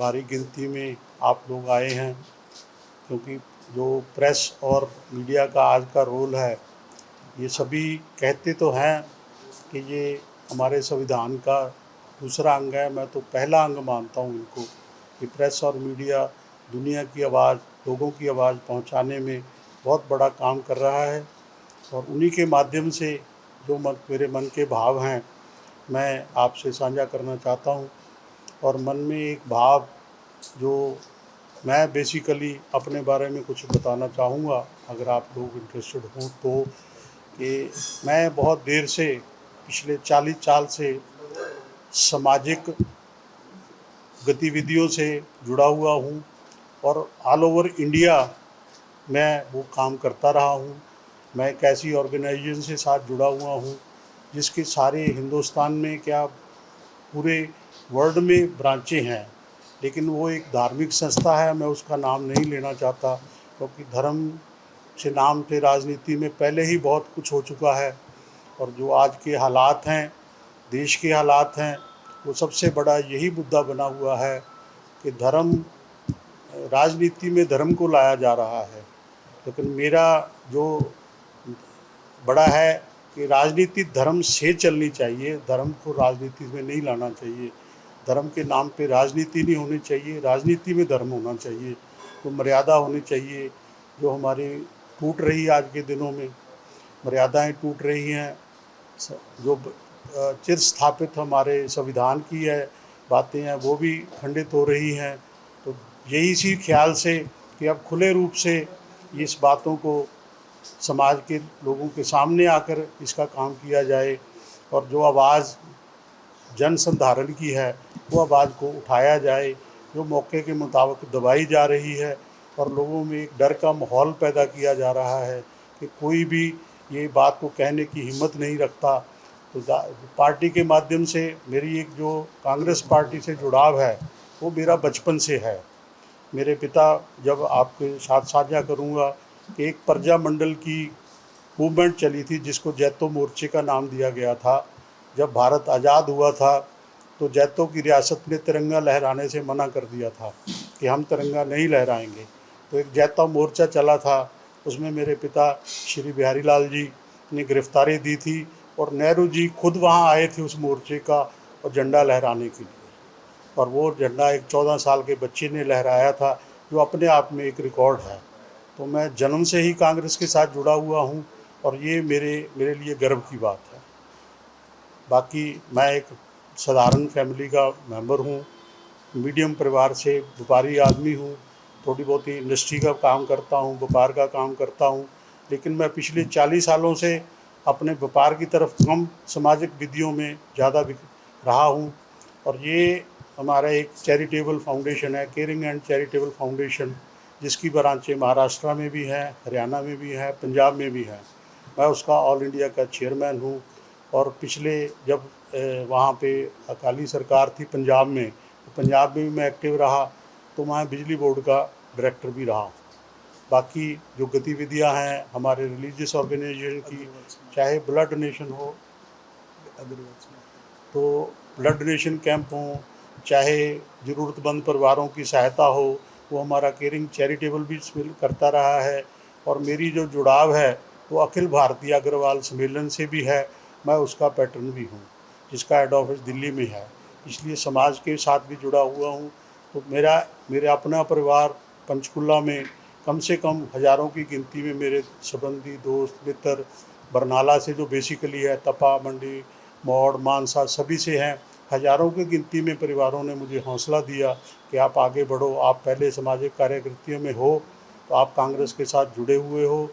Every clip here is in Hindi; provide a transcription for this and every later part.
भारी गिनती में आप लोग आए हैं, क्योंकि जो प्रेस और मीडिया का आज का रोल है, ये सभी कहते तो हैं कि ये हमारे संविधान का दूसरा अंग है। मैं तो पहला अंग मानता हूँ इनको, कि प्रेस और मीडिया दुनिया की आवाज़, लोगों की आवाज़ पहुँचाने में बहुत बड़ा काम कर रहा है। और उन्हीं के माध्यम से जो मेरे मन के भाव हैं, मैं आपसे साझा करना चाहता हूँ। और मन में एक भाव जो मैं बेसिकली अपने बारे में कुछ बताना चाहूँगा, अगर आप लोग इंटरेस्टेड हों तो, कि मैं बहुत देर से, पिछले 40 साल से सामाजिक गतिविधियों से जुड़ा हुआ हूँ और ऑल ओवर इंडिया मैं वो काम करता रहा हूँ। मैं एक ऐसी ऑर्गेनाइजेशन से साथ जुड़ा हुआ हूँ जिसके सारे हिंदुस्तान में, क्या पूरे वर्ल्ड में ब्रांचें हैं, लेकिन वो एक धार्मिक संस्था है। मैं उसका नाम नहीं लेना चाहता, क्योंकि धर्म से नाम पे राजनीति में पहले ही बहुत कुछ हो चुका है। और जो आज के हालात हैं, देश के हालात हैं, वो सबसे बड़ा यही मुद्दा बना हुआ है कि धर्म, राजनीति में धर्म को लाया जा रहा है। लेकिन मेरा जो बड़ा है कि राजनीति धर्म से चलनी चाहिए, धर्म को राजनीति में नहीं लाना चाहिए। धर्म के नाम पे राजनीति नहीं होनी चाहिए, राजनीति में धर्म होना चाहिए। तो मर्यादा होनी चाहिए, जो हमारी टूट रही आज के दिनों में मर्यादाएं टूट रही हैं। जो चिर स्थापित हमारे संविधान की है बातें हैं, वो भी खंडित हो रही हैं। तो यही इसी ख्याल से कि अब खुले रूप से इस बातों को समाज के लोगों के सामने आकर इसका काम किया जाए, और जो आवाज़ जन संधारण की है वो आवाज़ को उठाया जाए, जो मौके के मुताबिक दबाई जा रही है। और लोगों में एक डर का माहौल पैदा किया जा रहा है कि कोई भी ये बात को कहने की हिम्मत नहीं रखता। तो पार्टी के माध्यम से मेरी एक जो कांग्रेस पार्टी से जुड़ाव है, वो मेरा बचपन से है। मेरे पिता, जब आपके साथ साझा करूंगा कि एक प्रजा मंडल की मूवमेंट चली थी जिसको जैतो मोर्चे का नाम दिया गया था। जब भारत आज़ाद हुआ था तो जैतों की रियासत ने तिरंगा लहराने से मना कर दिया था कि हम तिरंगा नहीं लहराएंगे। तो एक जैतो मोर्चा चला था, उसमें मेरे पिता श्री बिहारी लाल जी ने गिरफ्तारी दी थी, और नेहरू जी खुद वहाँ आए थे उस मोर्चे का और झंडा लहराने के लिए। और वो झंडा एक 14 साल के बच्चे ने लहराया था, जो अपने आप में एक रिकॉर्ड है। तो मैं जन्म से ही कांग्रेस के साथ जुड़ा हुआ हूँ, और ये मेरे लिए गर्व की बात है। बाकी मैं एक साधारण फैमिली का मेंबर हूँ, मीडियम परिवार से व्यापारी आदमी हूँ। थोड़ी बहुत ही इंडस्ट्री का काम करता हूँ, व्यापार का काम करता हूँ, लेकिन मैं पिछले 40 सालों से अपने व्यापार की तरफ कम, सामाजिक विधियों में ज़्यादा रहा हूँ। और ये हमारा एक चैरिटेबल फाउंडेशन है, केयरिंग एंड चैरिटेबल फाउंडेशन, जिसकी ब्रांचें महाराष्ट्र में भी हैं, हरियाणा में भी हैं, पंजाब में भी हैं। मैं उसका ऑल इंडिया का चेयरमैन हूँ। और पिछले जब वहाँ पे अकाली सरकार थी पंजाब में, तो पंजाब में भी मैं एक्टिव रहा, तो वहाँ बिजली बोर्ड का डायरेक्टर भी रहा। बाकी जो गतिविधियाँ हैं हमारे रिलीजियस ऑर्गेनाइजेशन की, चाहे ब्लड डोनेशन हो, तो ब्लड डोनेशन कैंप हों, चाहे ज़रूरतमंद परिवारों की सहायता हो, वो हमारा केयरिंग चैरिटेबल भी करता रहा है। और मेरी जो जुड़ाव है वो अखिल भारतीय अग्रवाल सम्मेलन से भी है। मैं उसका पैटर्न भी हूँ, जिसका हेड ऑफिस दिल्ली में है, इसलिए समाज के साथ भी जुड़ा हुआ हूँ। तो मेरा अपना परिवार पंचकुला में कम से कम हज़ारों की गिनती में मेरे संबंधी, दोस्त, मित्र, बरनाला से जो बेसिकली है, तपा, मंडी, मौड़, मानसा, सभी से हैं। हज़ारों की गिनती में परिवारों ने मुझे हौसला दिया कि आप आगे बढ़ो, आप पहले सामाजिक कार्यकृतियों में हो, तो आप कांग्रेस के साथ जुड़े हुए हो,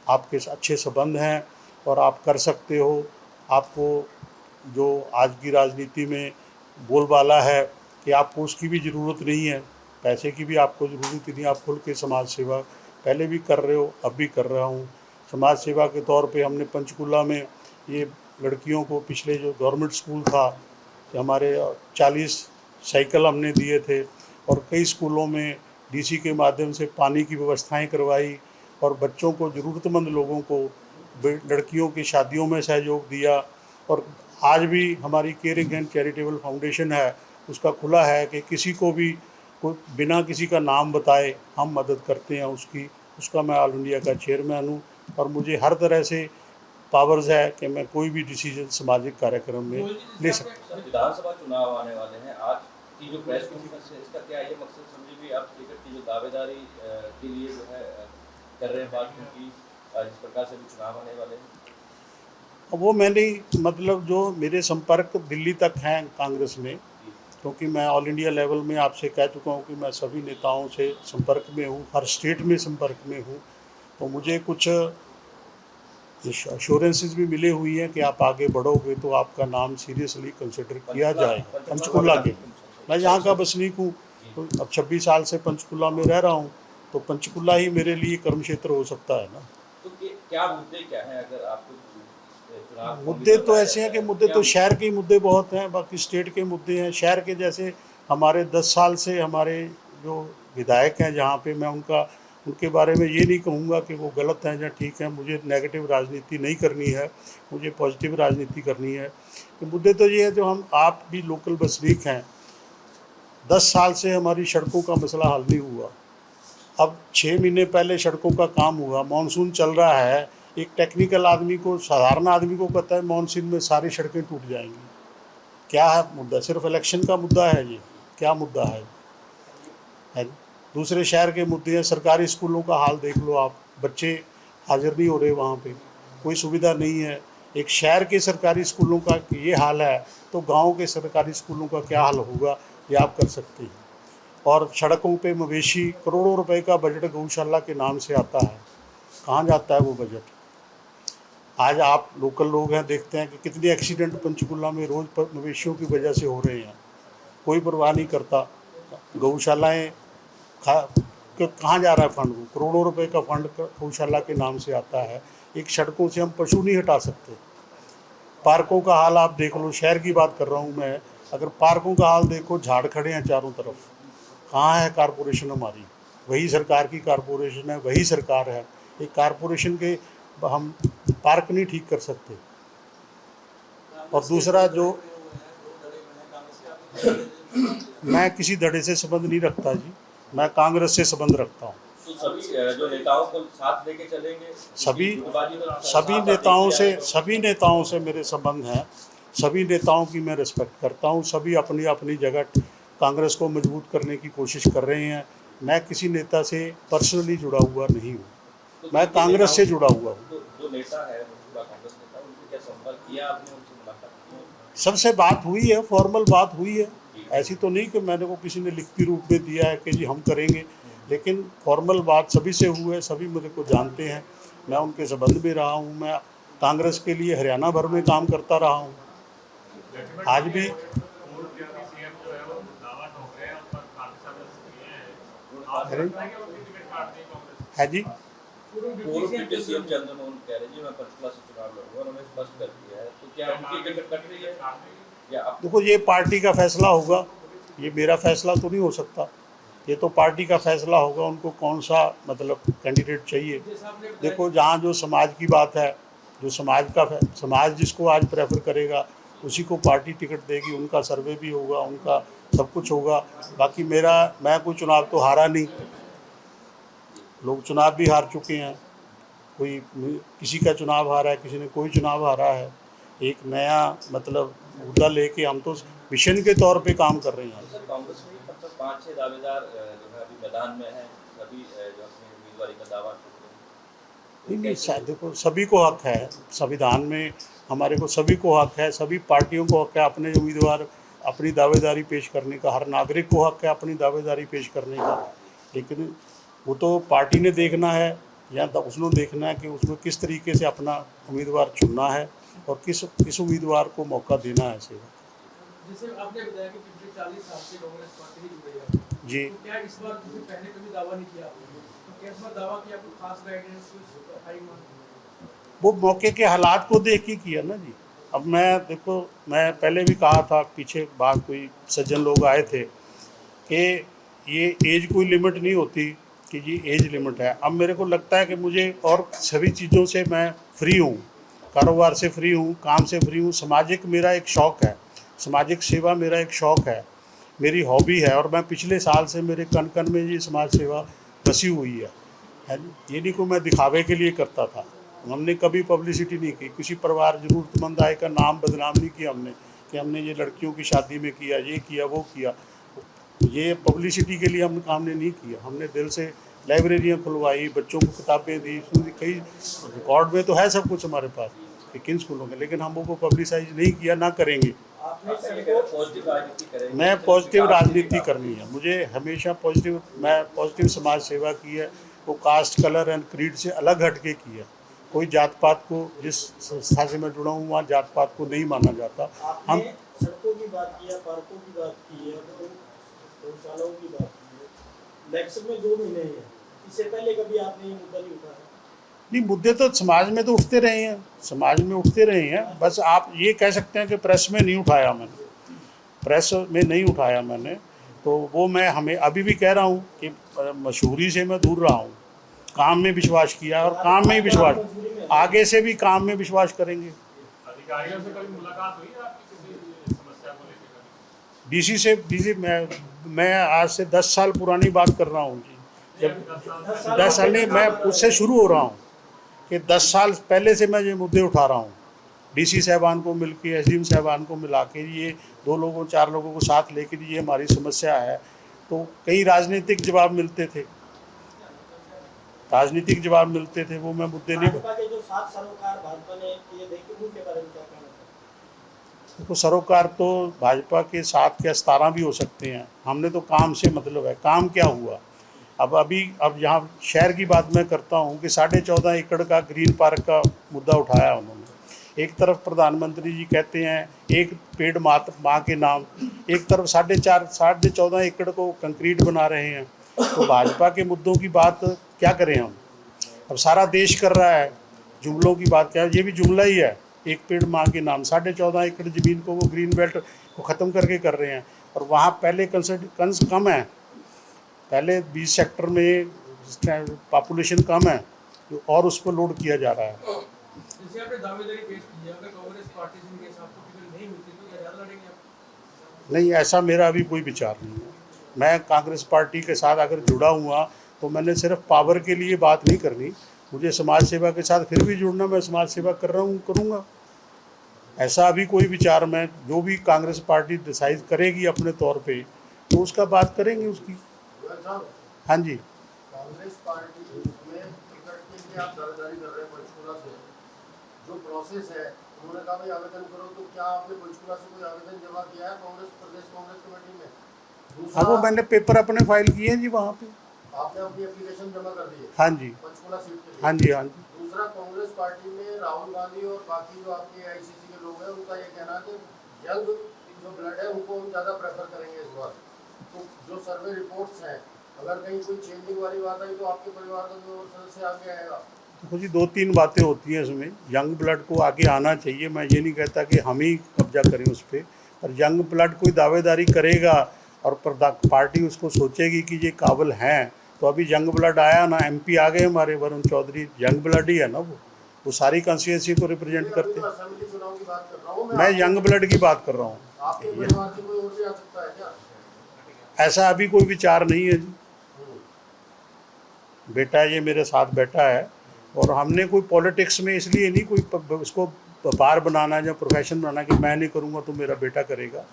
आपके अच्छे संबंध हैं और आप कर सकते हो। आपको जो आज की राजनीति में बोलबाला है कि आपको उसकी भी ज़रूरत नहीं है, पैसे की भी आपको ज़रूरत नहीं, आप खुल के समाज सेवा पहले भी कर रहे हो, अब भी कर रहा हूँ। समाज सेवा के तौर पे हमने पंचकुला में ये लड़कियों को, पिछले जो गवर्नमेंट स्कूल था, कि हमारे 40 साइकिल हमने दिए थे, और कई स्कूलों में डीसी के माध्यम से पानी की व्यवस्थाएं करवाई, और बच्चों को, ज़रूरतमंद लोगों को, लड़कियों की शादियों में सहयोग दिया। और आज भी हमारी केयरिंग एंड चैरिटेबल फाउंडेशन है, उसका खुला है कि किसी को भी कोई बिना किसी का नाम बताए हम मदद करते हैं उसका मैं ऑल इंडिया का चेयरमैन हूँ और मुझे हर तरह से पावर्स है कि मैं कोई भी डिसीजन सामाजिक कार्यक्रम में ले सकता हूँ। विधानसभा चुनाव आने वाले हैं, आज की जो प्रेस कॉन्फ्रेंस है इसका क्या ये मकसद समझे भी आप टिकट की जो दावेदारी के लिए जो है कर रहे हैं बात, क्योंकि जिस प्रकार से भी चुनाव आने वाले हैं? अब वो मैंने मतलब जो मेरे संपर्क दिल्ली तक हैं कांग्रेस में, क्योंकि मैं ऑल इंडिया लेवल में आपसे कह चुका हूँ कि मैं सभी नेताओं से संपर्क में हूँ, हर स्टेट में संपर्क में हूँ, तो मुझे कुछ एश्योरेंसेस भी मिले हुई हैं कि आप आगे बढ़ोगे तो आपका नाम सीरियसली कंसिडर किया जाएगा। पंचकुला के, मैं यहाँ का बसनीक हूँ, तो अब 26 साल से पंचकुला में रह रहा हूँ, तो पंचकुला ही मेरे लिए कर्म क्षेत्र हो सकता है ना। तो क्या मुद्दे क्या हैं अगर आपको चुनाव? मुद्दे तो ऐसे हैं कि मुद्दे तो शहर के मुद्दे बहुत हैं, बाकी स्टेट के मुद्दे हैं। शहर के जैसे हमारे 10 साल से हमारे जो विधायक हैं जहाँ पे मैं उनके बारे में ये नहीं कहूँगा कि वो गलत हैं या ठीक हैं। मुझे नेगेटिव राजनीति नहीं करनी है, मुझे पॉजिटिव राजनीति करनी है। तो मुद्दे तो ये है जो आप भी लोकल बसनीक हैं, 10 साल से हमारी सड़कों का मसला हल नहीं हुआ। अब 6 महीने पहले सड़कों का काम हुआ, मानसून चल रहा है, एक टेक्निकल आदमी को, साधारण आदमी को पता है मानसून में सारी सड़कें टूट जाएंगी। क्या है मुद्दा? सिर्फ इलेक्शन का मुद्दा है ये? क्या मुद्दा है? दूसरे शहर के मुद्दे हैं। सरकारी स्कूलों का हाल देख लो आप, बच्चे हाजिर नहीं हो रहे, वहाँ पे कोई सुविधा नहीं है। एक शहर के सरकारी स्कूलों का ये हाल है, तो गाँव के सरकारी स्कूलों का क्या हाल होगा ये आप कर सकते हैं। और सड़कों पे मवेशी, करोड़ों रुपए का बजट गौशाला के नाम से आता है, कहाँ जाता है वो बजट? आज आप लोकल लोग हैं, देखते हैं कि कितने एक्सीडेंट पंचकुला में रोज़ मवेशियों की वजह से हो रहे हैं, कोई परवाह नहीं करता। गौशालाएँ कहाँ जा रहा है फंड? वो करोड़ों रुपए का फंड गौशाला के नाम से आता है। एक सड़कों से हम पशु नहीं हटा सकते। पार्कों का हाल आप देख लो, शहर की बात कर रहा हूँ मैं, अगर पार्कों का हाल देखो, झाड़ खड़े हैं चारों तरफ। कहाँ है कारपोरेशन हमारी? वही सरकार की कारपोरेशन है, वही सरकार है। एक कारपोरेशन के हम पार्क नहीं ठीक कर सकते। और दूसरा जो मैं किसी धड़े से संबंध नहीं रखता जी, मैं कांग्रेस से संबंध रखता हूँ। तो सभी जो नेताओं को साथ लेके चलेंगे? सभी नेताओं से मेरे संबंध हैं, सभी नेताओं की मैं रिस्पेक्ट करता हूँ। सभी अपनी अपनी जगह कांग्रेस को मजबूत करने की कोशिश कर रहे हैं। मैं किसी नेता से पर्सनली जुड़ा हुआ नहीं हूँ, मैं कांग्रेस से जुड़ा हुआ हूँ। जो नेता है कांग्रेस नेता, उनसे क्या संपर्क किया आपने? उनसे मुलाकात की? सबसे बात हुई है, फॉर्मल बात हुई है। ऐसी तो नहीं कि मैंने को किसी ने लिखती रूप में दिया है कि जी हम करेंगे, लेकिन फॉर्मल बात सभी से हुई है, सभी मेरे को जानते हैं, मैं उनके संबंध में रहा हूँ। मैं कांग्रेस के लिए हरियाणा भर में काम करता रहा हूँ, आज भी। है जी, पूर्व डिप्टी सीएम चंद्रमोहन कह रहे जी मैं पंचकुला से चुनाव लड़ूंगा, उन्होंने स्पष्ट कर दिया है, तो क्या उनकी टिकट कट रही है या आप? देखो ये पार्टी का फैसला होगा, ये मेरा फैसला तो नहीं हो सकता, ये तो पार्टी का फैसला होगा, उनको कौन सा मतलब कैंडिडेट चाहिए। देखो जहाँ जो समाज की बात है, जो समाज जिसको आज प्रेफर करेगा उसी को पार्टी टिकट देगी, उनका सर्वे भी होगा, उनका सब कुछ होगा। बाकी मैं कोई चुनाव तो हारा नहीं, लोग चुनाव भी हार चुके हैं, कोई किसी का चुनाव हारा है, किसी ने कोई चुनाव हारा है। एक नया मतलब मुद्दा लेके हम तो मिशन के तौर पे काम कर रहे हैं। सर कांग्रेस में मतलब 5-6 दावेदार जो है अभी मैदान में हैं, सभी जो अपनी उम्मीदवारी का दावा कर रहे हैं। नहीं, देखो सभी को हक है, संविधान में हमारे को सभी को हक है, सभी पार्टियों को हक है अपने उम्मीदवार अपनी दावेदारी पेश करने का, हर नागरिक को हक है अपनी दावेदारी पेश करने का। लेकिन वो तो पार्टी ने देखना है या उसने देखना है कि उसमें किस तरीके से अपना उम्मीदवार चुनना है और किस उम्मीदवार को मौका देना है सेवा। जैसे आपने बताया कि पिछले 40 साल से कांग्रेस पार्टी ही जुड़ी है जी, तो क्या इस बार जैसे पहले कभी दावा नहीं किया आपने, तो क्या इस बार दावा किया? आपको खास गाइडेंस वो मौके के हालात को देख के किया ना जी। अब देखो मैं पहले भी कहा था, पीछे बात कोई सज्जन लोग आए थे कि ये एज कोई लिमिट नहीं होती कि जी एज लिमिट है। अब मेरे को लगता है कि मुझे और सभी चीज़ों से मैं फ्री हूँ, कारोबार से फ्री हूँ, काम से फ्री हूँ, सामाजिक मेरा एक शौक़ है, सामाजिक सेवा मेरा एक शौक़ है। मेरी हॉबी है और मैं पिछले साल से मेरे कण कण में ये समाज सेवा बसी हुई है जी। ये नहीं को मैं दिखावे के लिए करता था, हमने कभी पब्लिसिटी नहीं की, किसी परिवार ज़रूरतमंद आए का नाम बदनाम नहीं किया हमने कि हमने ये लड़कियों की शादी में किया, ये किया, वो किया। ये पब्लिसिटी के लिए हमने नहीं किया, हमने दिल से लाइब्रेरियाँ खुलवाई, बच्चों को किताबें दी, कई रिकॉर्ड में तो है सब कुछ हमारे पास कि किन स्कूलों में, लेकिन हम वो पब्लिसाइज नहीं किया, ना करेंगे। पॉजिटिव राजनीति करें। मैं पॉजिटिव राजनीति करनी है, मुझे हमेशा पॉजिटिव, मैं पॉजिटिव समाज सेवा की है, वो कास्ट, कलर एंड क्रीड से अलग हटके की है। कोई जात पात को, जिस संस्था से मैं जुड़ा हूँ वहाँ जात पात को नहीं माना जाता। हम सड़कों की बात की है, पार्कों की बात की है, गौशालाओं की बात की है, इलेक्शन में 2 महीने ही है, इससे पहले कभी आपने ये मुद्दा नहीं उठाया? नहीं, मुद्दे तो समाज में तो उठते रहे हैं, समाज में उठते रहे हैं, बस आप ये कह सकते हैं कि प्रेस में नहीं उठाया मैंने, प्रेस में नहीं उठाया मैंने, तो वो मैं हमें अभी भी कह रहा हूँ कि मशहूरी से मैं दूर रहा हूँ, काम में विश्वास किया और काम में ही विश्वास, आगे से भी काम में विश्वास करेंगे। अधिकारियों से कभी मुलाकात हुई है आपकी किसी समस्या को लेकर? डीसी से मैं आज से 10 साल पुरानी बात कर रहा हूँ जी, जब 10 साल नहीं, मैं उससे शुरू हो रहा हूँ कि 10 साल पहले से मैं ये मुद्दे उठा रहा हूँ। डीसी साहबान को मिल के, एसडीएम साहबान को मिला के, ये 2 लोगों 4 लोगों को साथ लेकर ये हमारी समस्या है, तो कई राजनीतिक जवाब मिलते थे, राजनीतिक जवाब मिलते थे, वो मैं मुद्दे नहीं। भाजपा के जो 7 सरोकार भाजपा ने किए, देखिए उनके बारे में क्या कहना है? देखो, सरोकार तो भाजपा के 7 के 17 भी हो सकते हैं, हमने तो काम से मतलब है, काम क्या हुआ। अब यहाँ शहर की बात मैं करता हूँ कि 14.5 एकड़ का ग्रीन पार्क का मुद्दा उठाया उन्होंने। एक तरफ प्रधानमंत्री जी कहते हैं एक पेड़ माँ के नाम, एक तरफ 14.5 एकड़ को कंक्रीट बना रहे हैं। तो भाजपा के मुद्दों की बात क्या करें हम, अब सारा देश कर रहा है, जुमलों की बात क्या है, ये भी जुमला ही है, एक पेड़ माँ के नाम। 14.5 एकड़ ज़मीन को वो ग्रीन बेल्ट को ख़त्म करके कर रहे हैं, और वहाँ पहले कंस कम है, पहले 20 सेक्टर में पॉपुलेशन कम है, और उस पर लोड किया जा रहा है। जैसे आपने दावेदारी पेश की है, अगर कांग्रेस पार्टी से इनके साथ टिकट नहीं मिलती तो क्या ज़्यादा लड़ेंगे आप? नहीं, ऐसा मेरा अभी कोई विचार नहीं है। मैं कांग्रेस पार्टी के साथ अगर जुड़ा हुआ तो मैंने सिर्फ पावर के लिए बात नहीं करनी, मुझे समाज सेवा के साथ फिर भी जुड़ना, मैं समाज सेवा कर रहा हूँ, करूँगा। ऐसा अभी कोई विचार, मैं जो भी कांग्रेस पार्टी डिसाइड करेगी अपने तौर पे, तो उसका बात करेंगे उसकी। हाँ जी, कांग्रेस पार्टी में टिकट के लिए आप दावेदारी कर रहे हैं पंचकुला से, जो प्रोसेस है उन्होंने कहा भाई आवेदन करो, तो क्या आपने पंचकुला से कोई आवेदन जमा किया है प्रदेश कांग्रेस कमेटी में? हाँ, वो मैंने पेपर अपने फाइल किए हैं जी वहाँ पे। आपने अपनी एप्लीकेशन जमा कर दी है? हाँ जी, पंचकुला सीट के लिए? हाँ जी, हाँ जी। दूसरा, कांग्रेस पार्टी में राहुल गांधी और बाकी जो आपके AICC के लोग हैं उनका ये कहना है कि यंग जो ब्लड है उनको हम ज़्यादा प्रेफर करेंगे इस बार। तो जो सर्वे रिपोर्ट्स हैं, अगर कहीं कोई चेंजिंग वाली बात आई तो आपके परिवार का जो सदस्य आगे आएगा? देखो जी, 2-3 बातें होती हैं इसमें। यंग ब्लड को आगे आना चाहिए, मैं ये नहीं कहता कि हम ही कब्जा करें उस पर, पर यंग ब्लड कोई दावेदारी करेगा और पार्टी उसको सोचेगी कि ये काबिल हैं, तो अभी यंग ब्लड आया ना, MP आ गए हमारे वरुण चौधरी, यंग ब्लड ही है ना, वो सारी कॉन्स्टिट्यूंसी को रिप्रेजेंट करते हैं। असेंबली चुनाव की बात कर रहा हूँ मैं यंग ब्लड की बात कर रहा हूँ। आपके परिवार से कोई और भी आ सकता है क्या? ऐसा अभी कोई विचार नहीं है जी, बेटा ये मेरे साथ बैठा है, और हमने कोई पॉलिटिक्स में इसलिए नहीं कोई उसको व्यापार बनाना या प्रोफेशन बनाना कि मैं नहीं करूँगा तो मेरा बेटा करेगा।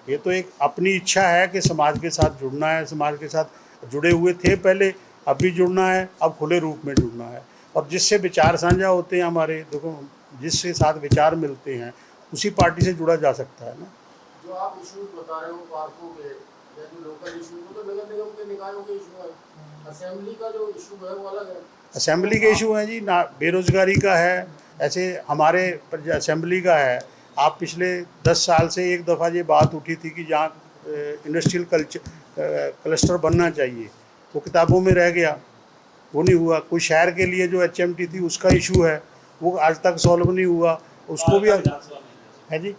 ये तो एक अपनी इच्छा है कि समाज के साथ जुड़ना है, समाज के साथ जुड़े हुए थे पहले, अब भी जुड़ना है, अब खुले रूप में जुड़ना है, और जिससे विचार साझा होते हैं हमारे, देखो जिसके साथ विचार मिलते हैं उसी पार्टी से जुड़ा जा सकता है ना। जो आप इश्यूज बता रहे हो पार्कों के या जो लोकल इशू, तो नगर निगम के निकायों के इशू है, असेंबली का जो इशू है वो अलग है। असेंबली के इशू हैं जी, ना बेरोज़गारी का है, ऐसे हमारे असेंबली का है। आप पिछले 10 साल से एक दफ़ा ये बात उठी थी कि जहाँ इंडस्ट्रियल क्लस्टर बनना चाहिए, वो किताबों में रह गया, वो नहीं हुआ। कोई शहर के लिए जो HMT थी उसका इशू है, वो आज तक सॉल्व नहीं हुआ, उसको भी है जी।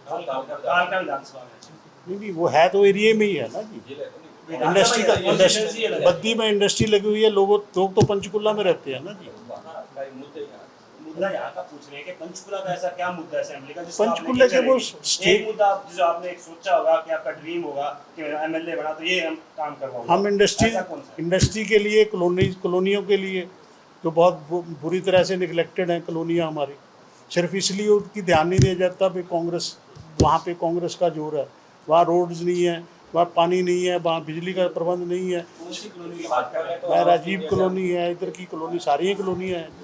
नहीं, वो है तो एरिया में ही है ना जी, इंडस्ट्री का, बद्दी में इंडस्ट्री लगी हुई है, लोग तो पंचकुला में रहते हैं ना जी। मुद्दा यहाँ का पूछ रहे हैं कि पंचकुला का ऐसा क्या मुद्दा है असेंबली का जिसको आपने पंचकुला के वो एक स्टेट मुद्दा जो आपने एक सोचा होगा कि आपका ड्रीम होगा कि एमएलए बना तो ये हम काम करवाऊंगा। हम इंडस्ट्री ऐसा कौन सा है? इंडस्ट्री के लिए कॉलोनियों के लिए जो बहुत बुरी तरह से निगलेक्टेड हैं कॉलोनियाँ हमारी, सिर्फ इसलिए उनकी ध्यान नहीं दिया जाता भी कांग्रेस, वहाँ पे कांग्रेस का जोर है। वहाँ रोड्स नहीं है, वहाँ पानी नहीं है, वहाँ बिजली का प्रबंध नहीं है। कौन सी कॉलोनी की बात कर रहे हैं? वहाँ राजीव कॉलोनी है, इधर की कॉलोनी सारी ही कॉलोनियाँ हैं।